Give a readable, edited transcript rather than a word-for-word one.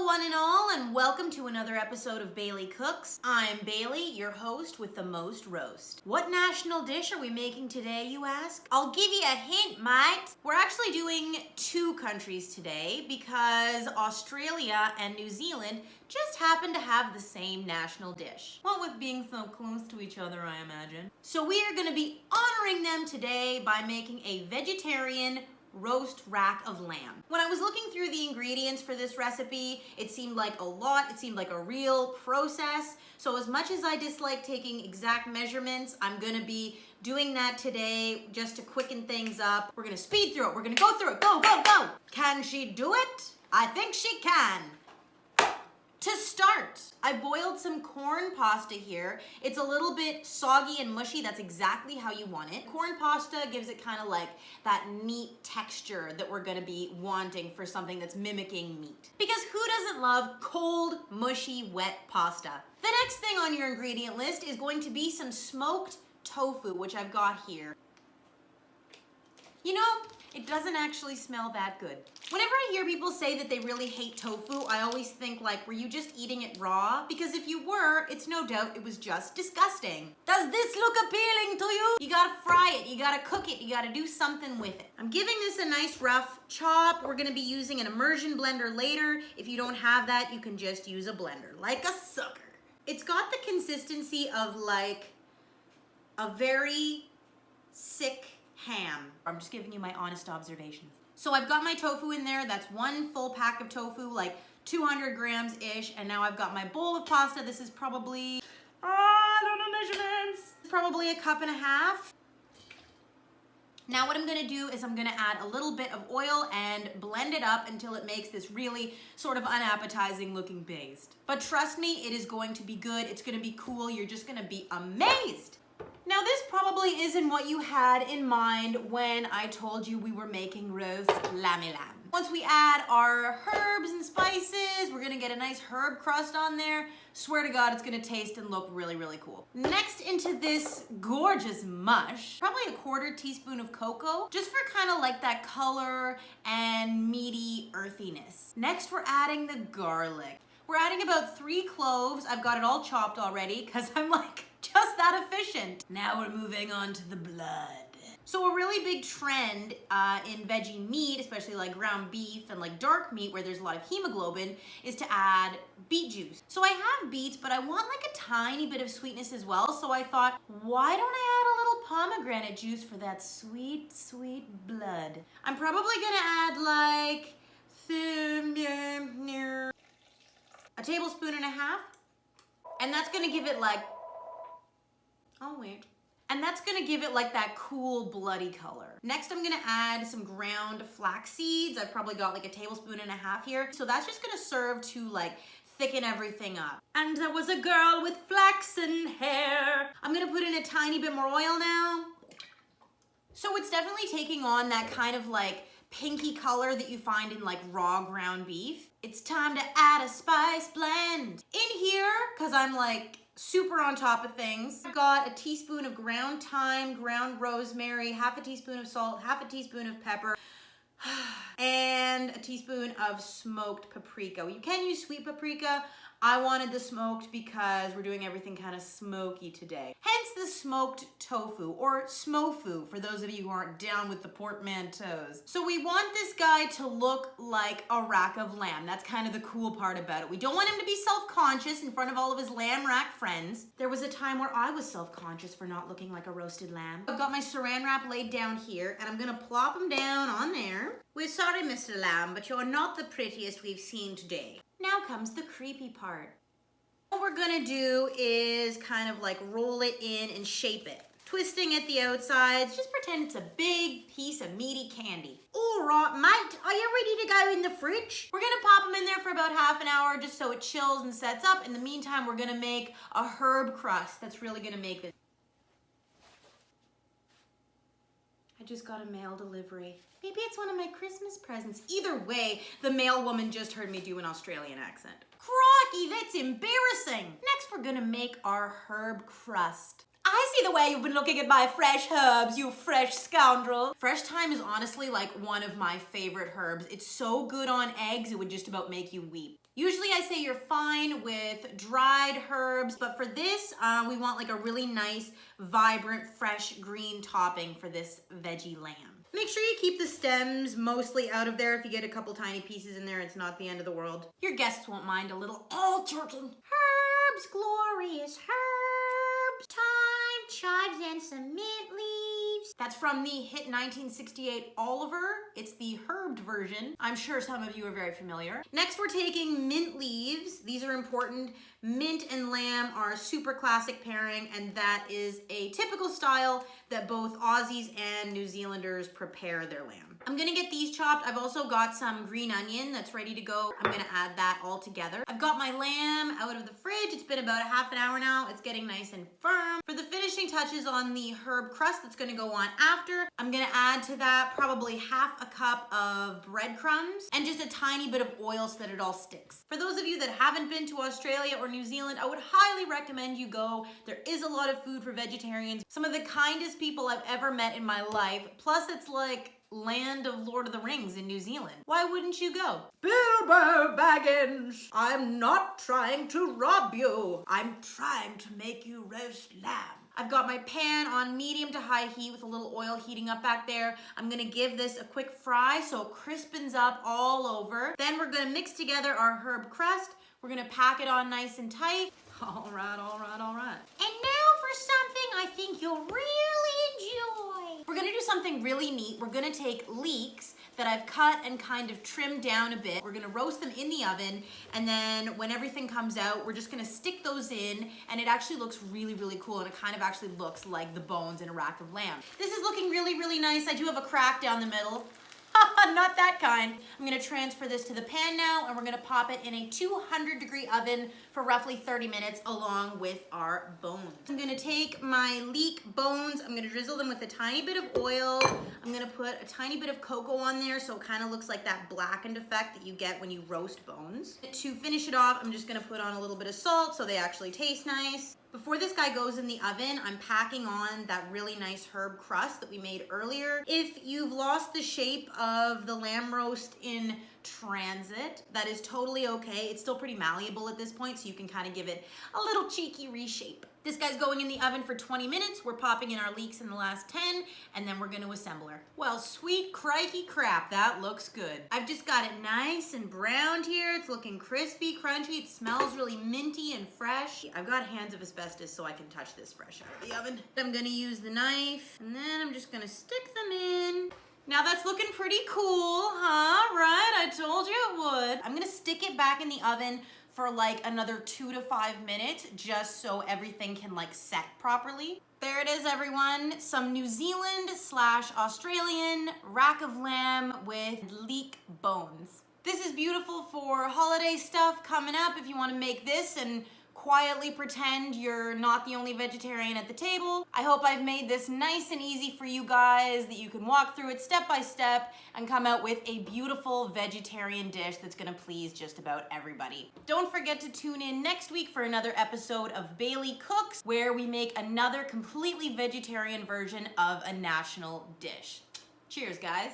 Hello one and all, and welcome to another episode of Bailey Cooks. I'm Bailey, your host with the most roast. What national dish are we making today, you ask? I'll give you a hint, mate. We're actually doing two countries today because Australia and New Zealand just happen to have the same national dish. What with being so close to each other, I imagine. So we are gonna be honoring them today by making a vegetarian roast rack of lamb. When I was looking through the ingredients for this recipe, it seemed like a lot, it seemed like a real process. So as much as I dislike taking exact measurements, I'm gonna be doing that today just to quicken things up. We're gonna speed through it, we're gonna go through it, go, go, go. Can she do it? I think she can. To start, I boiled some corn pasta here. It's a little bit soggy and mushy. That's exactly how you want it. Corn pasta gives it kind of like that meat texture that we're gonna be wanting for something that's mimicking meat. Because who doesn't love cold, mushy, wet pasta? The next thing on your ingredient list is going to be some smoked tofu, which I've got here. You know, it doesn't actually smell that good. Whenever I hear people say that they really hate tofu, I always think like, were you just eating it raw? Because if you were, it's no doubt it was just disgusting. Does this look appealing to you? You gotta fry it, you gotta cook it, you gotta do something with it. I'm giving this a nice rough chop. We're gonna be using an immersion blender later. If you don't have that, you can just use a blender, like a sucker. It's got the consistency of like a very sick ham. I'm just giving you my honest observations. So I've got my tofu in there. That's one full pack of tofu, like 200 grams-ish. And now I've got my bowl of pasta. This is probably, I don't know measurements. Probably a cup and a half. Now what I'm gonna do is I'm gonna add a little bit of oil and blend it up until it makes this really sort of unappetizing looking paste. But trust me, it is going to be good. It's gonna be cool. You're just gonna be amazed. Now this probably isn't what you had in mind when I told you we were making roast lamb. Once we add our herbs and spices, we're gonna get a nice herb crust on there. Swear to God, it's gonna taste and look really, really cool. Next into this gorgeous mush, probably a 1/4 teaspoon of cocoa, just for kind of like that color and meaty earthiness. Next, we're adding the garlic. We're adding about 3 cloves. I've got it all chopped already because I'm like, just that efficient. Now we're moving on to the blood. So a really big trend in veggie meat, especially like ground beef and like dark meat where there's a lot of hemoglobin, is to add beet juice. So I have beets, but I want like a tiny bit of sweetness as well. So I thought, why don't I add a little pomegranate juice for that sweet, sweet blood? I'm probably gonna add like a tablespoon and a half. And that's gonna give it like, oh wait. And that's gonna give it like that cool bloody color. Next, I'm gonna add some ground flax seeds. I've probably got like a tablespoon and a half here. So that's just gonna serve to like thicken everything up. And there was a girl with flaxen hair. I'm gonna put in a tiny bit more oil now. So it's definitely taking on that kind of like pinky color that you find in like raw ground beef. It's time to add a spice blend. In here, cause I'm like super on top of things, I've got a teaspoon of ground thyme, ground rosemary, half a teaspoon of salt, half a teaspoon of pepper, and a teaspoon of smoked paprika. You can use sweet paprika. I wanted the smoked because we're doing everything kind of smoky today. Hence the smoked tofu, or smofu, for those of you who aren't down with the portmanteaus. So we want this guy to look like a rack of lamb. That's kind of the cool part about it. We don't want him to be self-conscious in front of all of his lamb rack friends. There was a time where I was self-conscious for not looking like a roasted lamb. I've got my saran wrap laid down here, and I'm gonna plop him down on there. We're sorry, Mr. Lamb, but you're not the prettiest we've seen today. Now comes the creepy part. What we're gonna do is kind of like roll it in and shape it. Twisting at the outsides, just pretend it's a big piece of meaty candy. All right, mate, are you ready to go in the fridge? We're gonna pop them in there for about half an hour just so it chills and sets up. In the meantime, we're gonna make a herb crust that's really gonna make this. I just got a mail delivery. Maybe it's one of my Christmas presents. Either way, the mail woman just heard me do an Australian accent. Crikey, that's embarrassing. Next, we're gonna make our herb crust. I see the way you've been looking at my fresh herbs, you fresh scoundrel. Fresh thyme is honestly like one of my favorite herbs. It's so good on eggs, it would just about make you weep. Usually I say you're fine with dried herbs, but for this, we want like a really nice, vibrant, fresh green topping for this veggie lamb. Make sure you keep the stems mostly out of there. If you get a couple tiny pieces in there, it's not the end of the world. Your guests won't mind a little all-turking. Herbs, glorious herbs, thyme, chives, and some mint leaves. That's from the hit 1968 Oliver. It's the herbed version. I'm sure some of you are very familiar. Next, we're taking mint leaves. These are important. Mint and lamb are a super classic pairing, and that is a typical style that both Aussies and New Zealanders prepare their lamb. I'm gonna get these chopped. I've also got some green onion that's ready to go. I'm gonna add that all together. I've got my lamb out of the fridge. It's been about a half an hour now. It's getting nice and firm. For the finishing touches on the herb crust that's gonna go on after, I'm gonna add to that probably half a cup of breadcrumbs and just a tiny bit of oil so that it all sticks. For those of you that haven't been to Australia or New Zealand, I would highly recommend you go. There is a lot of food for vegetarians. Some of the kindest people I've ever met in my life. Plus it's like land of Lord of the Rings in New Zealand. Why wouldn't you go? Bilbo Baggins, I'm not trying to rob you. I'm trying to make you roast lamb. I've got my pan on medium to high heat with a little oil heating up back there. I'm gonna give this a quick fry so it crispens up all over. Then we're gonna mix together our herb crust. We're gonna pack it on nice and tight. All right, all right, all right. And now for something I think you'll really enjoy. We're gonna do something really neat. We're gonna take leeks that I've cut and kind of trimmed down a bit. We're gonna roast them in the oven, and then when everything comes out, we're just gonna stick those in, and it actually looks really, really cool, and it kind of actually looks like the bones in a rack of lamb. This is looking really, really nice. I do have a crack down the middle. Not that kind. I'm gonna transfer this to the pan now, and we're gonna pop it in a 200-degree oven for roughly 30 minutes along with our bones. I'm gonna take my leek bones, I'm gonna drizzle them with a tiny bit of oil. I'm gonna put a tiny bit of cocoa on there so it kind of looks like that blackened effect that you get when you roast bones. To finish it off, I'm just gonna put on a little bit of salt so they actually taste nice. Before this guy goes in the oven, I'm packing on that really nice herb crust that we made earlier. If you've lost the shape of the lamb roast in transit, that is totally okay. It's still pretty malleable at this point, so you can kind of give it a little cheeky reshape. This guy's going in the oven for 20 minutes. We're popping in our leeks in the last 10, and then we're gonna assemble her. Well, sweet crikey crap, that looks good. I've just got it nice and browned here. It's looking crispy, crunchy. It smells really minty and fresh. I've got hands of asbestos, so I can touch this fresh out of the oven. I'm gonna use the knife, and then I'm just gonna stick them in. Now that's looking pretty cool, huh? Right, I told you it would. I'm gonna stick it back in the oven for like another 2 to 5 minutes, just so everything can like set properly. There it is, everyone. Some New Zealand / Australian rack of lamb with leek bones. This is beautiful for holiday stuff coming up if you want to make this and quietly pretend you're not the only vegetarian at the table. I hope I've made this nice and easy for you guys, that you can walk through it step by step and come out with a beautiful vegetarian dish that's gonna please just about everybody. Don't forget to tune in next week for another episode of Bailey Cooks, where we make another completely vegetarian version of a national dish. Cheers, guys.